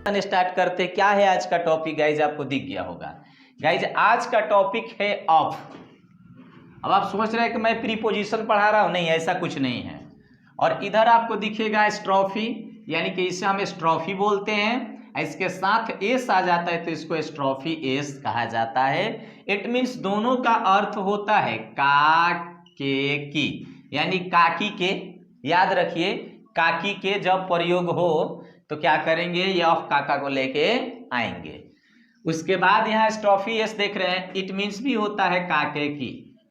Start करते क्या है आज का टॉपिक गाइज, आपको दिख गया होगा गाइज। आज का टॉपिक है ऑफ। अब आप सोच रहे हैं कि मैं प्रीपोजिशन पढ़ा रहा हूं, नहीं ऐसा कुछ नहीं है। और इधर आपको दिखेगा स्ट्रॉफी, यानी कि इसे हम स्ट्रॉफी बोलते हैं। इसके साथ एस आ जाता है तो इसको स्ट्रॉफी एस कहा जाता है। इट मीन्स दोनों का अर्थ होता है का के की, यानी काकी के। याद रखिए, काकी के जब प्रयोग हो तो क्या करेंगे, ये ऑफ काका को लेके आएंगे। उसके बाद यहाँ स्ट्रॉफी एस देख रहे हैं, इट मीन्स भी होता है काके की।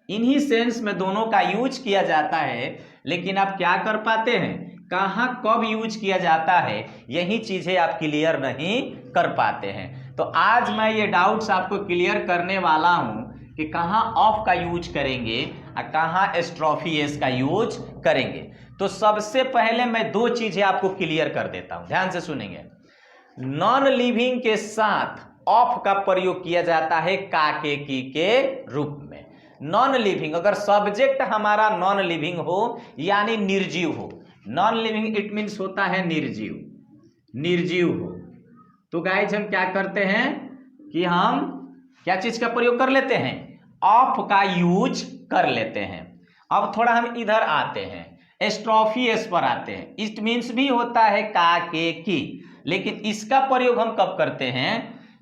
इन्हीं सेंस में दोनों का यूज किया जाता है, लेकिन आप क्या कर पाते हैं, कहाँ कब यूज किया जाता है, यही चीजें आप क्लियर नहीं कर पाते हैं। तो आज मैं ये डाउट्स आपको क्लियर करने वाला हूं कि कहाँ ऑफ का यूज करेंगे और कहाँ स्ट्रॉफी एस का यूज करेंगे। तो सबसे पहले मैं दो चीजें आपको क्लियर कर देता हूं, ध्यान से सुनेंगे। नॉन लिविंग के साथ ऑफ का प्रयोग किया जाता है काके की के रूप में। नॉन लिविंग, अगर सब्जेक्ट हमारा नॉन लिविंग हो यानी निर्जीव हो, नॉन लिविंग इट मीन्स होता है निर्जीव, निर्जीव हो, तो गाइज हम क्या करते हैं कि हम क्या चीज का प्रयोग कर लेते हैं, ऑफ का यूज कर लेते हैं। अब थोड़ा हम इधर आते हैं, स्ट्रॉफी एस पर आते हैं। इट मीन्स भी होता है काके की, लेकिन इसका प्रयोग हम कब करते हैं,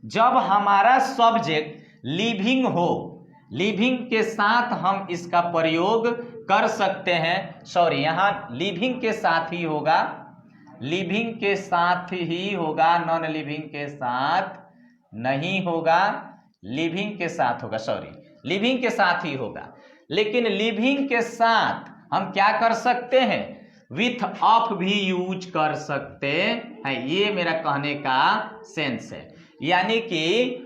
जब हमारा सब्जेक्ट लिविंग हो। लिविंग के साथ हम इसका प्रयोग कर सकते हैं। सॉरी, यहां लिविंग के साथ ही होगा, लिविंग के साथ ही होगा, नॉन लिविंग के साथ नहीं होगा, लिविंग के साथ होगा। सॉरी, लिविंग के साथ ही होगा, लेकिन लिविंग के साथ हम क्या कर सकते हैं, विथ ऑफ भी यूज कर सकते हैं। ये मेरा कहने का सेंस है, यानी कि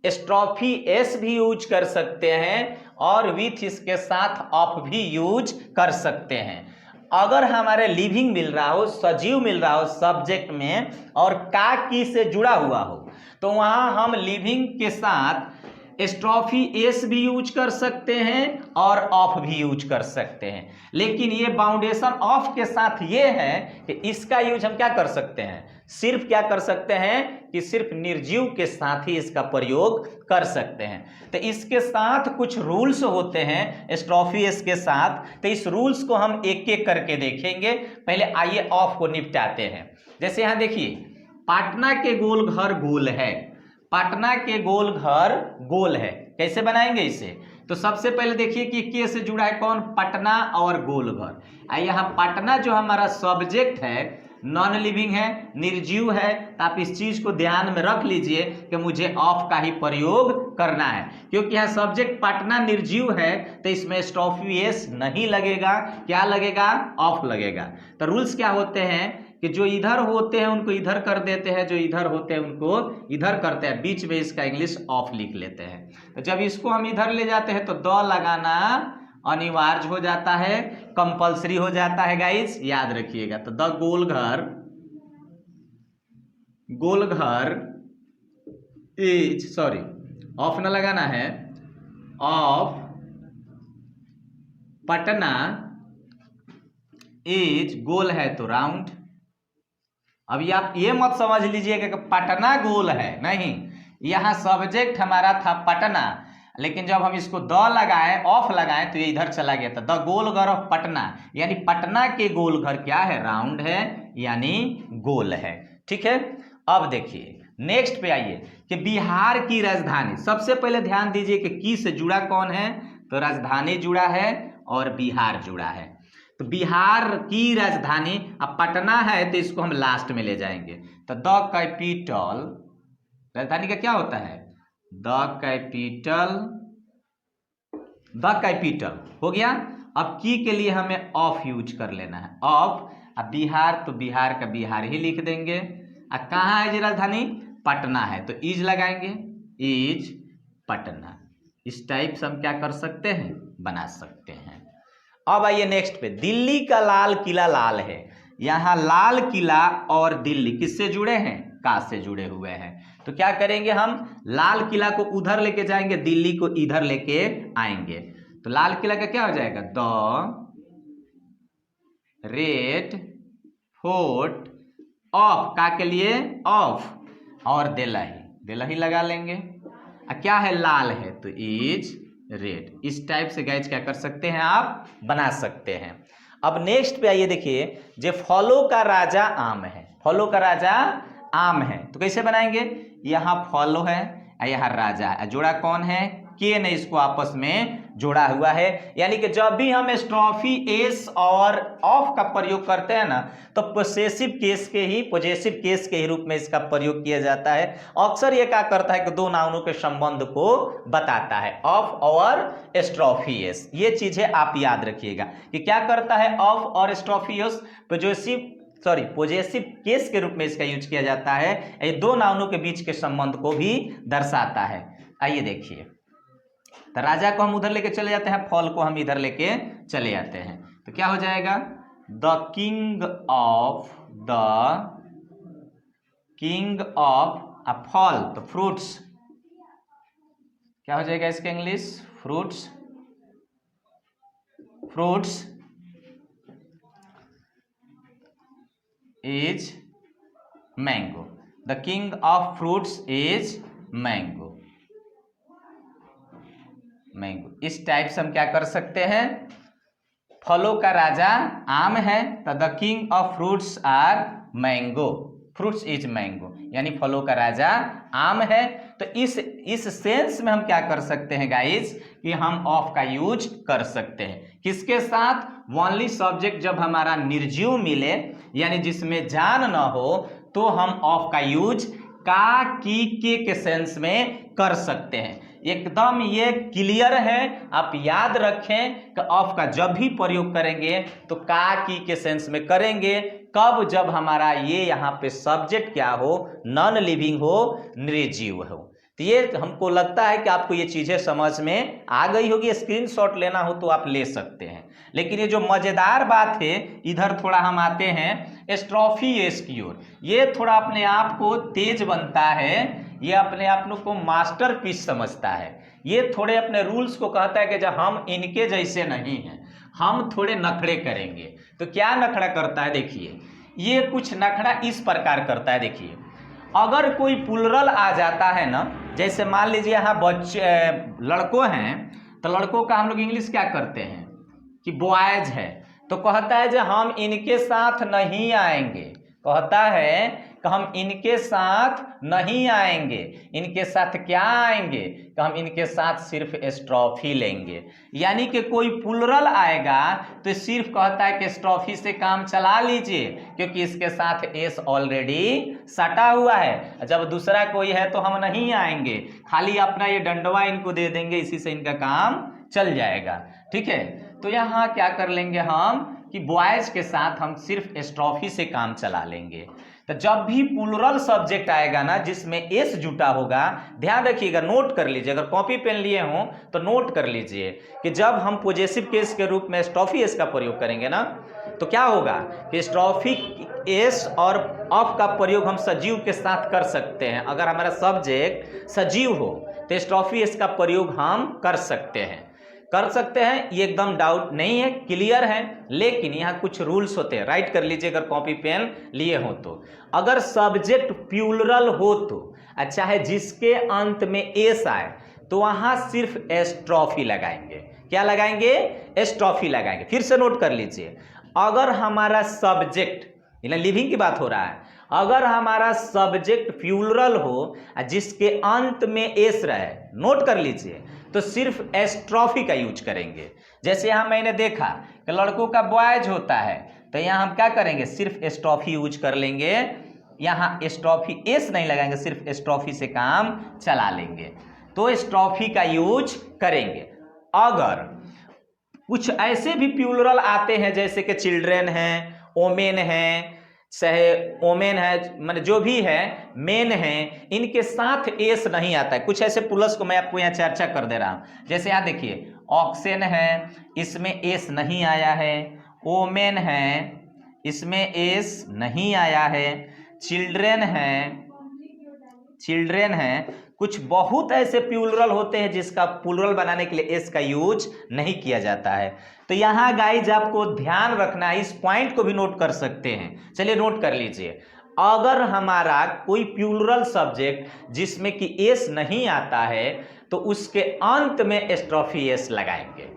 स्ट्रॉफी एस भी यूज कर सकते हैं और विथ इसके साथ ऑफ भी यूज कर सकते हैं। अगर हमारे लिविंग मिल रहा हो, सजीव मिल रहा हो सब्जेक्ट में और का की से जुड़ा हुआ हो, तो वहां हम लिविंग के साथ स्ट्रॉफी एस भी यूज कर सकते हैं और ऑफ भी यूज कर सकते हैं। लेकिन ये बाउंडेशन ऑफ के साथ ये है कि इसका यूज हम क्या कर सकते हैं, सिर्फ क्या कर सकते हैं कि सिर्फ निर्जीव के साथ ही इसका प्रयोग कर सकते हैं। तो इसके साथ कुछ रूल्स होते हैं स्ट्रॉफी एस के साथ, तो इस रूल्स को हम एक एक करके देखेंगे। पहले आइए ऑफ को निपटाते हैं। जैसे यहां देखिए, पाटना के गोल घर गोल है, पटना के गोल घर गोल है, कैसे बनाएंगे इसे, तो सबसे पहले देखिए कि के से जुड़ा है कौन, पटना और गोल घर। यहाँ पटना जो हमारा सब्जेक्ट है नॉन लिविंग है, निर्जीव है, तो आप इस चीज को ध्यान में रख लीजिए कि मुझे ऑफ का ही प्रयोग करना है, क्योंकि यहाँ सब्जेक्ट पटना निर्जीव है तो इसमें स्ट्रॉफी एस नहीं लगेगा, क्या लगेगा, ऑफ लगेगा। तो रूल्स क्या होते हैं कि जो इधर होते हैं उनको इधर कर देते हैं, जो इधर होते हैं उनको इधर करते हैं, बीच में इसका इंग्लिश ऑफ लिख लेते हैं। तो जब इसको हम इधर ले जाते हैं तो द लगाना अनिवार्य हो जाता है, कंपलसरी हो जाता है गाइस, याद रखिएगा। तो द गोल घर, गोल घर इज, सॉरी ऑफ न लगाना है, ऑफ पटना इज, गोल है तो राउंड। अभी आप ये मत समझ लीजिएगा कि पटना गोल है, नहीं, यहां सब्जेक्ट हमारा था पटना, लेकिन जब हम इसको द लगाए, ऑफ लगाए, तो ये इधर चला गया था। द गोल घर ऑफ पटना, यानी पटना के गोल घर क्या है, राउंड है, यानी गोल है। ठीक है, अब देखिए नेक्स्ट पे आइए कि बिहार की राजधानी। सबसे पहले ध्यान दीजिए कि की से जुड़ा कौन है, तो राजधानी जुड़ा है और बिहार जुड़ा है। तो बिहार की राजधानी, अब पटना है तो इसको हम लास्ट में ले जाएंगे। तो द कैपिटल, राजधानी का क्या होता है, द कैपिटल, द कैपिटल हो गया। अब की के लिए हमें ऑफ यूज कर लेना है, ऑफ। अब बिहार, तो बिहार का बिहार ही लिख देंगे। अब कहाँ है जी राजधानी, पटना है, तो इज लगाएंगे, इज पटना। इस टाइप से हम क्या कर सकते हैं, बना सकते हैं। अब आइए नेक्स्ट पे, दिल्ली का लाल किला लाल है। यहां लाल किला और दिल्ली किससे जुड़े हैं, का से जुड़े हुए हैं। तो क्या करेंगे, हम लाल किला को उधर लेके जाएंगे, दिल्ली को इधर लेके आएंगे। तो लाल किला का क्या हो जाएगा, द रेड फोर्ट ऑफ, का के लिए ऑफ, और देलही, देलही लगा लेंगे। क्या है, लाल है तो इज रेड। इस टाइप से गाइज क्या कर सकते हैं, आप बना सकते हैं। अब नेक्स्ट पे आइए, देखिए जो फलों का राजा आम है, फलों का राजा आम है तो कैसे बनाएंगे, यहाँ फॉलो है, यहाँ राजा है, जोड़ा कौन है, के ने इसको आपस में जोड़ा हुआ है। यानी कि जब भी हम स्ट्रॉफी एस और ऑफ का प्रयोग करते हैं ना, तो पोसेसिव केस के ही, पॉजेसिव केस के ही रूप में इसका प्रयोग किया जाता है। अक्सर ये क्या करता है कि दो नाउनों के संबंध को बताता है, ऑफ और स्ट्रॉफी एस। ये चीजें आप याद रखिएगा कि क्या करता है, ऑफ और स्ट्रॉफी एस पॉजेसिव केस के रूप में इसका यूज किया जाता है। ये दो नाउनों के बीच के संबंध को भी दर्शाता है। आइए देखिए, तो राजा को हम उधर लेके चले जाते हैं, फॉल को हम इधर लेके चले जाते हैं, तो क्या हो जाएगा, the king of a fall, तो फ्रूट्स, क्या हो जाएगा इसका English, fruits is mango, the king of fruits is mango. इस टाइप से हम क्या कर सकते हैं, फलों का राजा आम है तो the king of fruits are mango, fruits is mango, यानी फलों का राजा आम है। तो इस सेंस में हम क्या कर सकते हैं गाइस, कि हम ऑफ का यूज कर सकते हैं, किसके साथ, ओनली सब्जेक्ट जब हमारा निर्जीव मिले, यानी जिसमें जान ना हो, तो हम ऑफ का यूज का, की, के सेंस में कर सकते हैं। एकदम ये क्लियर है, आप याद रखें कि ऑफ का जब भी प्रयोग करेंगे तो का, की के सेंस में करेंगे। कब, जब हमारा ये यहाँ पे सब्जेक्ट क्या हो, नॉन लिविंग हो, निर्जीव हो। तो ये हमको लगता है कि आपको ये चीजें समझ में आ गई होगी। स्क्रीनशॉट लेना हो तो आप ले सकते हैं। लेकिन ये जो मजेदार बात है, इधर थोड़ा हम आते हैं स्ट्रॉफी एस की ओर। ये थोड़ा अपने आप को तेज बनता है, ये अपने आप को मास्टरपीस समझता है। ये थोड़े अपने रूल्स को कहता है कि जब हम इनके जैसे नहीं हैं, हम थोड़े नखड़े करेंगे। तो क्या नखड़ा करता है, देखिए ये कुछ नखड़ा इस प्रकार करता है। देखिए अगर कोई प्लुरल आ जाता है ना, जैसे मान लीजिए यहाँ बच्चे लड़कों हैं, तो लड़कों का हम लोग इंग्लिश क्या करते हैं कि बॉयज है, तो कहता है जो हम इनके साथ नहीं आएंगे, कहता है कि हम इनके साथ नहीं आएंगे। इनके साथ क्या आएंगे, कि हम इनके साथ सिर्फ स्ट्रॉफी लेंगे। यानी कि कोई प्लुरल आएगा तो सिर्फ कहता है कि स्ट्रॉफी से काम चला लीजिए, क्योंकि इसके साथ एस ऑलरेडी सटा हुआ है। जब दूसरा कोई है तो हम नहीं आएंगे, खाली अपना ये डंडवा इनको दे देंगे, इसी से इनका काम चल जाएगा। ठीक है, तो यहाँ क्या कर लेंगे हम कि बॉयज के साथ हम सिर्फ स्ट्रॉफी से काम चला लेंगे। तो जब भी प्लुरल सब्जेक्ट आएगा ना जिसमें एस जुटा होगा, ध्यान रखिएगा, नोट कर लीजिए, अगर कॉपी पेन लिए हो तो नोट कर लीजिए कि जब हम पॉजेसिव केस के रूप में स्ट्रॉफी एस का प्रयोग करेंगे ना, तो क्या होगा कि स्ट्रॉफी एस और ऑफ का प्रयोग हम सजीव के साथ कर सकते हैं। अगर हमारा सब्जेक्ट सजीव हो तो स्ट्रॉफी एस का प्रयोग हम कर सकते हैं, ये एकदम डाउट नहीं है, क्लियर है। लेकिन यहाँ कुछ रूल्स होते हैं, राइट कर लीजिए अगर कॉपी पेन लिए हो तो। अगर सब्जेक्ट प्लुरल हो तो अच्छा है, जिसके अंत में एस आए तो वहां सिर्फ स्ट्रॉफी लगाएंगे। क्या लगाएंगे, स्ट्रॉफी लगाएंगे। फिर से नोट कर लीजिए, अगर हमारा सब्जेक्ट, लिविंग की बात हो रहा है, अगर हमारा सब्जेक्ट प्लुरल हो जिसके अंत में एस रहे, नोट कर लीजिए, तो सिर्फ स्ट्रॉफी का यूज करेंगे। जैसे यहाँ मैंने देखा कि लड़कों का बॉयज होता है, तो यहाँ हम क्या करेंगे, सिर्फ स्ट्रॉफी यूज कर लेंगे। यहाँ स्ट्रॉफी एस नहीं लगाएंगे, सिर्फ स्ट्रॉफी से काम चला लेंगे, तो स्ट्रॉफी का यूज करेंगे। अगर कुछ ऐसे भी प्लुरल आते हैं जैसे कि चिल्ड्रेन है, ओमेन है, चाहे ओमेन है, माने जो भी है, मेन है, इनके साथ एस नहीं आता है। कुछ ऐसे प्लस को मैं आपको यहाँ चर्चा कर दे रहा हूँ। जैसे यहाँ देखिए ऑक्सेन है, इसमें एस नहीं आया है, ओमेन है, इसमें एस नहीं आया है, चिल्ड्रेन है, कुछ बहुत ऐसे प्लुरल होते हैं जिसका प्लुरल बनाने के लिए एस का यूज नहीं किया जाता है। तो यहाँ गाइज आपको ध्यान रखना है, इस पॉइंट को भी नोट कर सकते हैं। चलिए नोट कर लीजिए, अगर हमारा कोई प्लूरल सब्जेक्ट जिसमें कि एस नहीं आता है तो उसके अंत में एस्ट्रोफी एस लगाएंगे।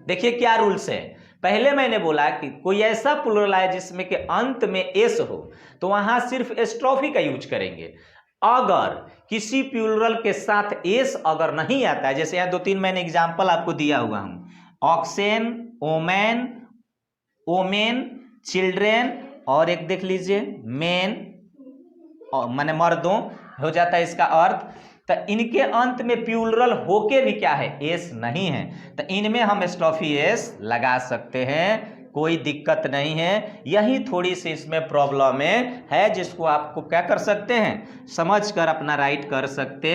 देखिए क्या रूल्स है। पहले मैंने बोला कि कोई ऐसा प्लूरल है जिसमें के अंत में एस हो तो वहां सिर्फ एस्ट्रोफी का यूज करेंगे। अगर किसी प्लूरल के साथ एस अगर नहीं आता है, जैसे यहां 2-3 मैंने एग्जांपल आपको दिया हुआ हूं, ऑक्सेन, ओमेन, ओमेन, चिल्ड्रेन, और एक देख लीजिए मेन, माने मर्दों हो जाता है इसका अर्थ। तो इनके अंत में प्लूरल होके भी क्या है, एस नहीं है, तो इनमें हम एस्ट्रोफी एस लगा सकते हैं, कोई दिक्कत नहीं है। यही थोड़ी सी इसमें प्रॉब्लम है जिसको आपको क्या कर सकते हैं, समझकर अपना राइट कर सकते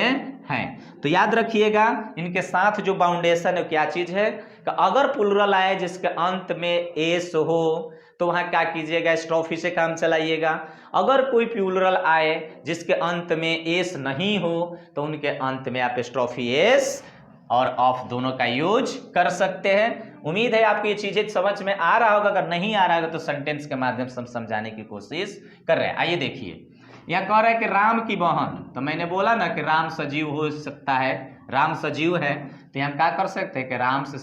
हैं। तो याद रखिएगा इनके साथ जो बाउंडेशन है क्या चीज है कि अगर प्लूरल आए जिसके अंत में एस हो तो वहां क्या कीजिएगा, एस्ट्रोफी से काम चलाइएगा। अगर कोई प्लूरल आए जिसके अंत में एस नहीं हो तो उनके अंत में आप एस्ट्रोफी एस और ऑफ दोनों का यूज कर सकते हैं। उम्मीद है आपको ये चीजें समझ में आ रहा होगा, अगर नहीं आ रहा होगा तो सेंटेंस के माध्यम से हम समझाने की कोशिश कर रहे हैं। आइए देखिए, यह कह रहा है कि राम की बहन, तो मैंने बोला ना कि राम सजीव हो सकता है, राम सजीव है, तो हम क्या कर सकते हैं कि Ram's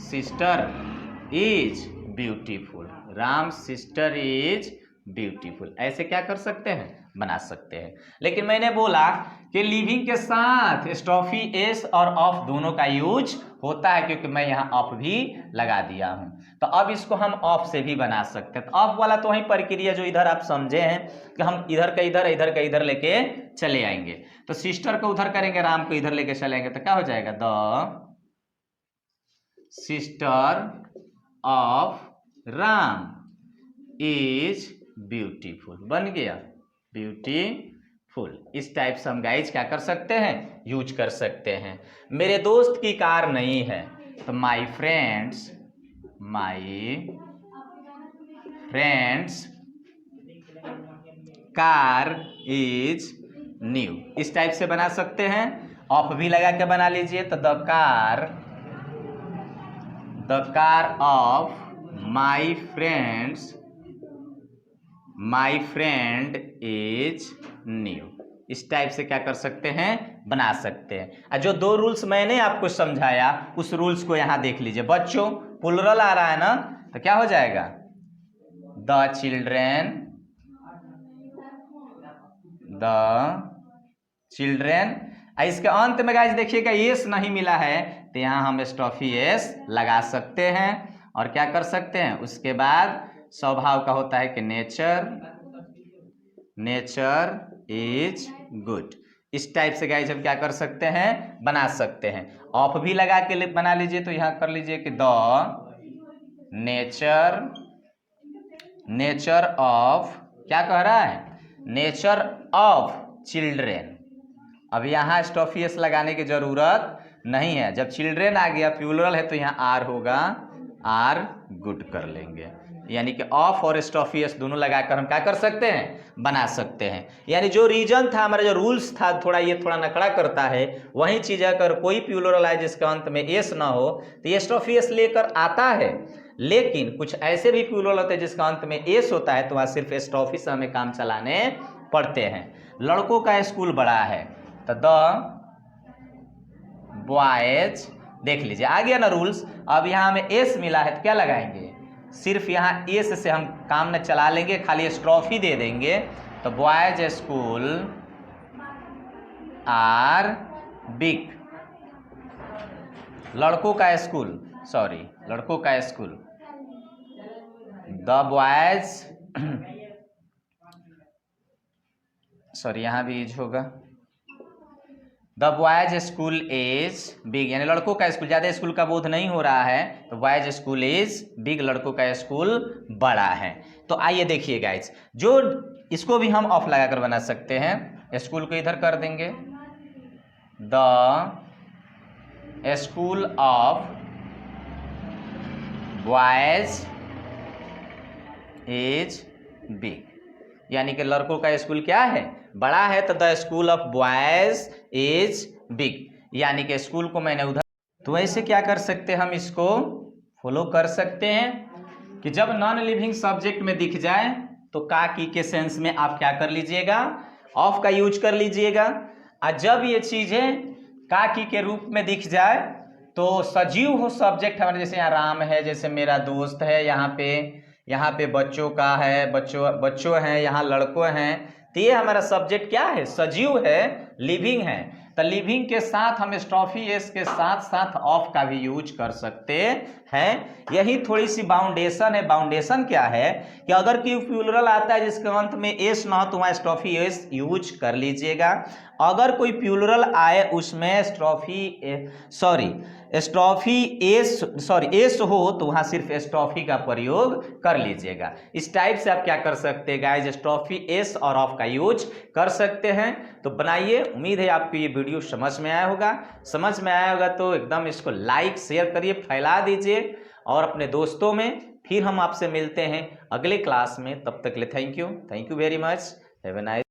sister is beautiful, Ram sister is beautiful, ऐसे क्या कर सकते हैं, बना सकते हैं। लेकिन मैंने बोला कि लिविंग के साथ एस्ट्रोफी एस और ऑफ दोनों का यूज होता है, क्योंकि मैं यहाँ ऑफ भी लगा दिया हूं। तो अब इसको हम ऑफ से भी बना सकते हैं। तो ऑफ वाला तो वही प्रक्रिया जो इधर आप समझे हैं कि हम इधर का इधर, इधर का इधर लेके चले आएंगे। तो सिस्टर को उधर करेंगे, राम को इधर लेके चलेंगे, तो क्या हो जाएगा, the sister of Ram is beautiful, बन गया ब्यूटीफुल। इस टाइप से हम गाइज क्या कर सकते हैं, यूज कर सकते हैं। मेरे दोस्त की कार नहीं है, तो my friends car is new, इस टाइप से बना सकते हैं। ऑफ भी लगा के बना लीजिए, तो the car of my friend is new, इस टाइप से क्या कर सकते हैं, बना सकते हैं। और जो 2 रूल्स मैंने आपको समझाया उस रूल्स को यहां देख लीजिए बच्चों। प्लूरल आ रहा है ना, तो क्या हो जाएगा, द चिल्ड्रेन। इसके अंत में गाइस देखिएगा एस नहीं मिला है, तो यहां हम एस्ट्रोफी एस लगा सकते हैं। और क्या कर सकते हैं, उसके बाद स्वभाव का होता है कि नेचर इज गुड, इस टाइप से गाइस हम क्या कर सकते हैं, बना सकते हैं। ऑफ भी लगा के बना लीजिए, तो यहां कर लीजिए कि द नेचर ऑफ, क्या कह रहा है, नेचर ऑफ चिल्ड्रेन। अब यहाँ एस्ट्रोफी एस लगाने की जरूरत नहीं है, जब चिल्ड्रेन आ गया प्लूरल है तो यहाँ आर होगा, आर गुड कर लेंगे। यानी कि ऑफ और एस्ट्रोफी एस दोनों लगाकर हम क्या कर सकते हैं, बना सकते हैं। यानी जो रीजन था हमारा, जो रूल्स था, थोड़ा नखड़ा करता है, वही चीज अगर कोई प्लूरल आए जिसके अंत में एस ना हो तो एस्ट्रोफी एस लेकर आता है। लेकिन कुछ ऐसे भी प्लूरल होते हैं जिसका अंत में एस होता है, तो वहां सिर्फ एस्ट्रोफी से हमें काम चलाने पड़ते हैं। लड़कों का स्कूल बड़ा है, तो द बॉयज, देख लीजिए आ गया ना रूल्स। अब यहाँ हमें एस मिला है तो क्या लगाएंगे, सिर्फ यहाँ एस से हम काम न चला लेंगे, खाली एस्ट्रोफी दे देंगे। तो बॉयज स्कूल आर बिग, लड़कों का स्कूल द बॉयज यहाँ भी यूज होगा, the boys school is big, यानी लड़कों का स्कूल, ज्यादा स्कूल का बोध नहीं हो रहा है, तो बॉयज स्कूल इज बिग, लड़कों का स्कूल बड़ा है। तो आइए देखिए गाइज, जो इसको भी हम ऑफ लगाकर बना सकते हैं। स्कूल को इधर कर देंगे, the school of boys is big, यानी कि लड़कों का स्कूल क्या है, बड़ा है, तो the school of boys is big, यानी कि स्कूल को मैंने उधर। तो ऐसे क्या कर सकते हैं, हम इसको फॉलो कर सकते हैं कि जब नॉन लिविंग सब्जेक्ट में दिख जाए तो का की के सेंस में आप क्या कर लीजिएगा, ऑफ का यूज कर लीजिएगा। और जब ये चीजें का की के रूप में दिख जाए तो सजीव हो सब्जेक्ट हमारे, जैसे यहाँ राम है, जैसे मेरा दोस्त है, यहाँ पे बच्चों का है, बच्चों हैं, यहाँ लड़कों हैं, तो ये हमारा सब्जेक्ट क्या है, सजीव है, लिविंग है। तो लिविंग के साथ हम स्ट्रॉफी एस के साथ साथ ऑफ का भी यूज कर सकते हैं। यही थोड़ी सी बाउंडेशन है। बाउंडेशन क्या है कि अगर कोई प्लूरल आता है जिसके अंत में एस ना हो तो वहाँ स्ट्रॉफी एस यूज कर लीजिएगा। अगर कोई प्लूरल आए उसमें एस हो तो वहां सिर्फ स्ट्रॉफी का प्रयोग कर लीजिएगा। इस टाइप से आप क्या कर सकते हैं गाइज, स्ट्रॉफी एस और ऑफ का यूज कर सकते हैं। तो बनाइए, उम्मीद है आपको ये वीडियो समझ में आया होगा। समझ में आया होगा तो एकदम इसको लाइक शेयर करिए, फैला दीजिए और अपने दोस्तों में। फिर हम आपसे मिलते हैं अगले क्लास में, तब तक के लिए thank you very much, have a nice.